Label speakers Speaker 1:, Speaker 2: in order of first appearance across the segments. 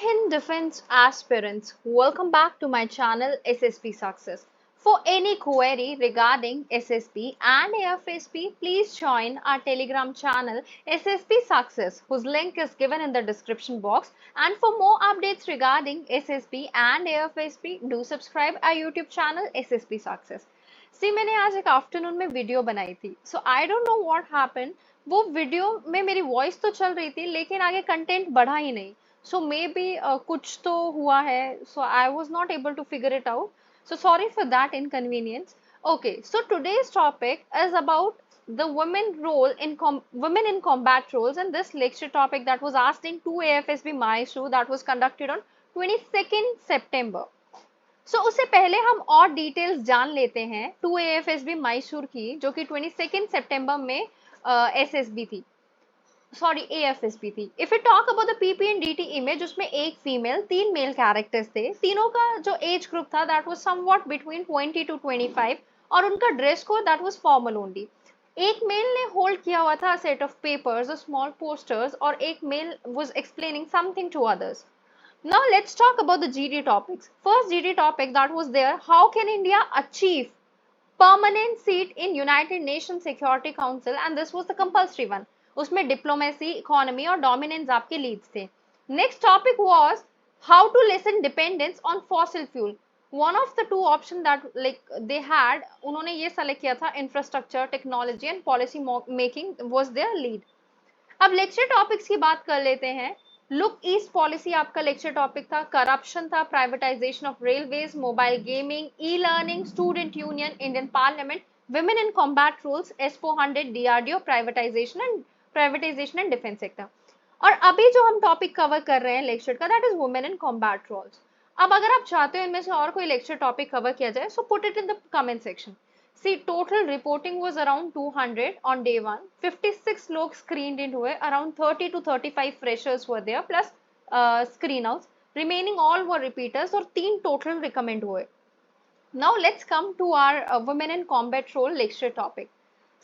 Speaker 1: Hind Defense aspirants, welcome back to my channel SSP Success. For any query regarding SSP and AFSP, please join our Telegram channel SSP Success, whose link is given in the description box. And for more updates regarding SSP and AFSP, do subscribe our YouTube channel SSP Success. मैंने आज एक afternoon में video बनाई थी. So I don't know what happened. वो video में मेरी voice तो चल रही थी लेकिन आगे कंटेंट बढ़ा ही नहीं. So maybe कुछ तो हुआ है. So I was not able to figure it out. So sorry for that inconvenience. Okay, so today's topic is about the women role in women in combat roles, and this lecture topic that was asked in 2 AFSB Mysore that was conducted on 22nd September. So उससे पहले हम और details जान लेते हैं 2 AFSB Mysore की, जो कि 22nd सितंबर में SSB थी, सॉरी AFSB थी. If you talk about the PP and DT image, उसमें एक फीमेल 3 मेल कैरेक्टर्स थे. तीनों का जो एज ग्रुप था that was somewhat between 20 to 25 और उनका dress code that was formal only. एक मेल ने होल्ड किया हुआ था set of papers, small posters, और एक male was explaining something to others. Now let's talk about the GD topics. First GD topic that was there: how can India achieve permanent seat in United Nations Security Council? And this was the compulsory one. उसमें diplomacy, economy और dominance आपके leads थे. Next topic was how to lessen dependence on fossil fuel. One of the two options that they had, उन्होंने ये select किया था infrastructure, technology and policy making was their lead. अब lecture topics की बात कर लेते हैं. लुक ईस्ट पॉलिसी आपका लेक्चर टॉपिक था. करप्शन था, privatisation of railways, mobile gaming, e learning, student union, Indian parliament, women in combat rules, S-400, DRDO, privatisation and defence sector. और अभी जो हम टॉपिक कवर कर रहे हैं लेक्चर का, that is women in combat rules. अब अगर आप चाहते हो इनमें से और कोई लेक्चर टॉपिक कवर किया जाए, so put it in the comment section. See, total reporting was around 200 on day 1. 56 लोग screened in हुए. Around 30 to 35 freshers were there plus screen outs. Remaining all were repeaters और 3 total recommend हुए. Now let's come to our women in combat role lecture topic.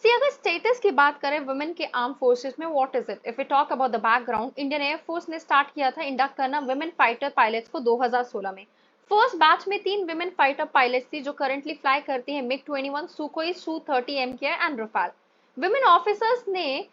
Speaker 1: See, अगर status की बात करें women के armed forces में, what is it? If we talk about the background, Indian Air Force ने start किया था induct करना women fighter pilots को 2016 में. फर्स्ट बैच में 3 विमेन फाइटर पायलट्स थी जो करंटली फ्लाई करती हैं MiG-21, Sukhoi Su-30 MKI and Rafale. Women officers ने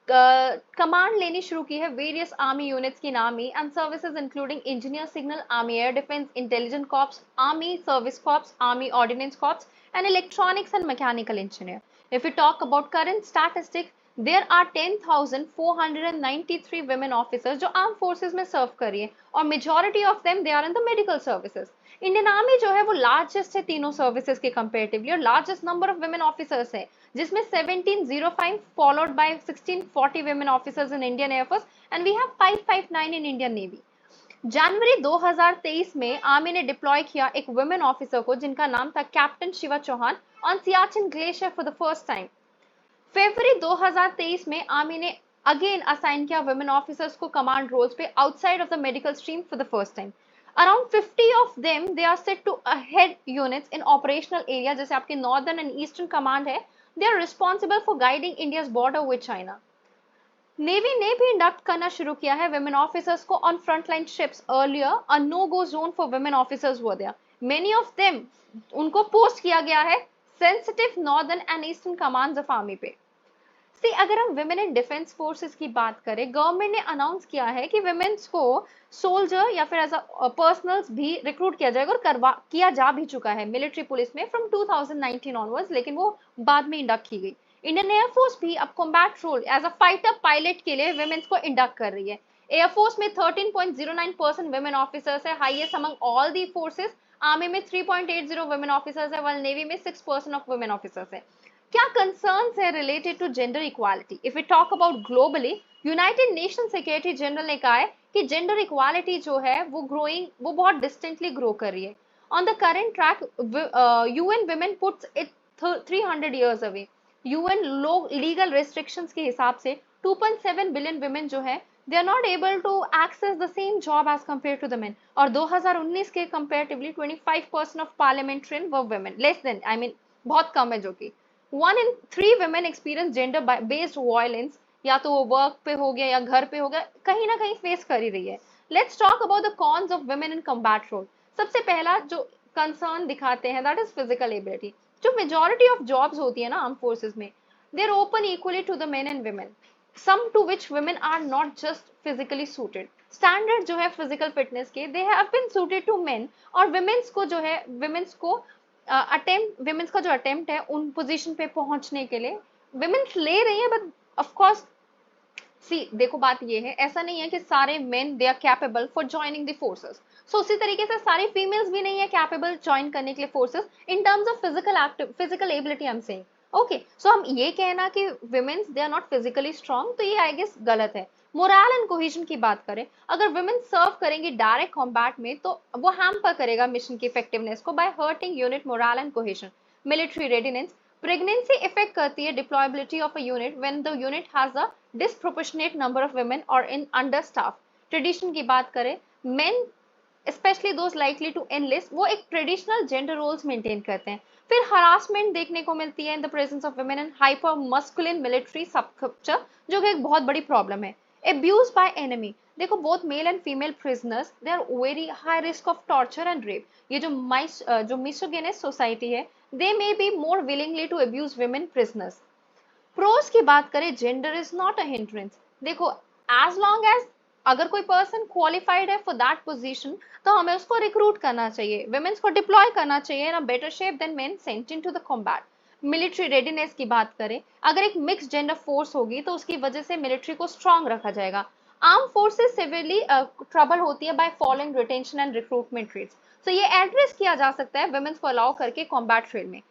Speaker 1: कमांड लेनी शुरू की है वेरियस आर्मी यूनिट्स की नामी and services including engineer signal, army air defence, intelligent corps, army service corps, army ordnance corps and electronics and mechanical engineer. If you talk about current statistics, there are 10,493 women officers जो arm forces में serve कर रही है और majority of them they are in the medical services. Indian army जो है वो largest है तीनों सर्विसेज के कंपैरेटिवली और largest number of women officers है, जिसमें 1705 followed by 1640 women officers in Indian air force and we have 559 in Indian navy. जनवरी 2023 में आर्मी ने डिप्लॉय किया एक वुमेन ऑफिसर को जिनका नाम था captain Shiva Chauhan on Siachen glacier for the first time. फरवरी 2023 में आर्मी ने अगेन असाइन किया वुमेन ऑफिसर्स को कमांड रोल्स पे outside of the medical stream for the first time. Around 50 of them they are set to head units in operational area, जैसे आपके northern and eastern command है. They are responsible for guiding India's border with China. Navy ने भी induct करना शुरू किया है women officers को on frontline ships. Earlier a no go zone for women officers were there. Many of them उनको post किया गया है sensitive northern and eastern commands of army पे. सी, अगर हम विमेन इन डिफेंस फोर्सेस की बात करें, गवर्नमेंट ने अनाउंस किया है कि विमेन्स को सोल्जर या फिर एज अ पर्सनल्स भी रिक्रूट किया जाएगा और किया जा भी चुका है मिलिट्री पुलिस में फ्रॉम 2019 ऑनवर्ड्स, लेकिन वो बाद में इंडक्ट की गई. इंडियन एयरफोर्स भी अब combat role as a fighter pilot के लिए विमेन्स को इंडक्ट कर रही है. एयरफोर्स में 13.09% वुमेन ऑफिसर्स है, highest among all the forces. Army में 3.80 वुमेन ऑफिसर्स है, while नेवी में 6% ऑफ वुमेन ऑफिसर्स है. क्या कंसर्न्स है related to gender equality? If you talk about globally, United Nation Secretary General ने कहा है कि जेंडर इक्वालिटी जो है वो बहुत डिस्टेंटली ग्रो कर रही है. On the current track, UN women puts it 300 years away. UN legal restrictions के हिसाब से 2.7 बिलियन विमेन जो है they are not able to access the same job as compared to the men. और 2019 के comparatively 25% of parliamentarian were women, less than, I mean बहुत कम है, जो कि 1 in 3 women experience gender based violence, या तो वो वर्क पे हो गया या घर पे हो गया, कहीं ना कहीं फेस कर ही रही है. Let's talk about the cons of women in combat role. सबसे पहला जो कंसर्न दिखाते हैं दैट इज फिजिकल एबिलिटी। जो मेजोरिटी ऑफ जॉब्स होती है ना आर्म फोर्सेस में, they are open equally to the men and women, some to which women are not just physically suited। Standard जो है फिजिकल फिटनेस के they have been suited to men, और women's को जो है विमेंस को attempt women's का जो अटेम्प्ट है उन पोजीशन पे पहुंचने के लिए विमेंस ले रही है, बट ऑफ कोर्स सी देखो बात ये है, ऐसा नहीं है कि सारे men they are capable for joining the forces. So उसी तरीके से सारी फीमेल्स भी नहीं है कैपेबल ज्वाइन करने के लिए forces in terms of physical ability. I am saying okay, so हम ये कहना कि womens they are not physically strong, तो ये आई गेस गलत है। मोरल एंड कोहेजन की बात करें, अगर विमेन सर्व करेंगी डायरेक्ट कॉम्बैट में तो वो हैम्पर करेगा मिशन की इफेक्टिवनेस को by hurting unit morale and cohesion. Military readiness, pregnancy effect करती है deployability of a unit when the unit has a disproportionate number of women और इन अंडर स्टाफ। ट्रेडिशन की बात करें, men especially those likely to enlist वो एक traditional gender roles maintain करते हैं। फिर हरासमेंट देखने को मिलती है in the presence of women and hyper masculine military subculture, जो कि एक बहुत बड़ी प्रॉब्लम है। एब्यूज बाय एनिमी, देखो both male and female prisoners they are very high risk of torture and rape. ये जो मिसोगिनिस्ट सोसाइटी है, they may be more willingly to abuse women prisoners. Pros की बात करें, gender is not a hindrance. देखो as long as अगर कोई person qualified है फॉर दैट पोजीशन तो हमें उसको रिक्रूट करना चाहिए, वुमेन्स को डिप्लॉय करना चाहिए in a better shape than men sent into the combat. Military readiness की बात करें, अगर एक मिक्स जेंडर फोर्स होगी तो उसकी वजह से मिलिट्री को स्ट्रांग रखा जाएगा। आर्म फोर्सेस सिवियरली ट्रबल होती है by following retention and recruitment rates. तो ये एड्रेस किया जा सकता है वुमेन्स को अलाउ करके कॉम्बैट ट्रेड में,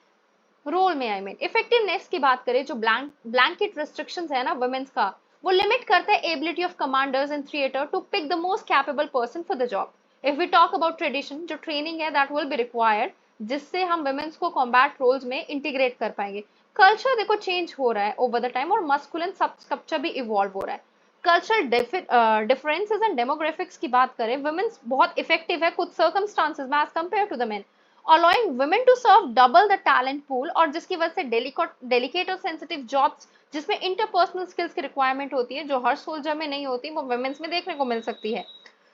Speaker 1: रोल में आई मीन। इफेक्टिवनेस की बात करें, जो ब्लैंकेट रिस्ट्रिक्शंस है ना वुमेन्स का, वो लिमिट करता है ability of commanders in theatre to pick the most capable person for the job. If we talk about tradition, जो ट्रेनिंग है दैट विल बी रिक्वायर्ड, जिससे हम वुमेन्स को कॉम्बैट रोल्स में इंटीग्रेट कर पाएंगे। कल्चर देखो चेंज हो रहा है ओवर द टाइम, और मस्कुलिन स्ट्रक्चर भी इवॉल्व हो रहा है। कल्चरल डिफरेंसेस एंड डेमोग्राफिक्स की बात करें, वुमेन्स बहुत इफेक्टिव है कुछ सर्कमस्टांसेस में as compare to the men, allowing women to serve double the talent pool, और जिसकी वजह से डेलिकेट और सेंसिटिव जॉब्स जिसमें इंटरपर्सनल स्किल्स की रिक्वायरमेंट होती है जो हर सोल्जर में नहीं होती, वो वुमेन्स में देखने को मिल सकती है।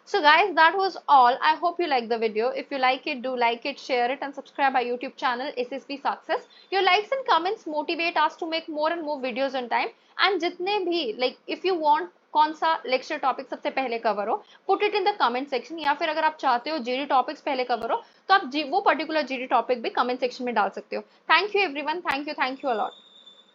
Speaker 1: So guys, that was all. I hope you like the video. If you like it, do like it, share it and subscribe our YouTube channel SSP Success. Your likes and comments motivate us to make more and more videos on time. And जितने भी like if you want कौन सा lecture topic सबसे पहले cover हो, put it in the comment section, या फिर अगर आप चाहते हो जीडी टॉपिक्स पहले कवर हो तो आप वो पर्टिकुलर जीडी टॉपिक भी कमेंट सेक्शन में डाल सकते हो। Thank you everyone, thank you a lot.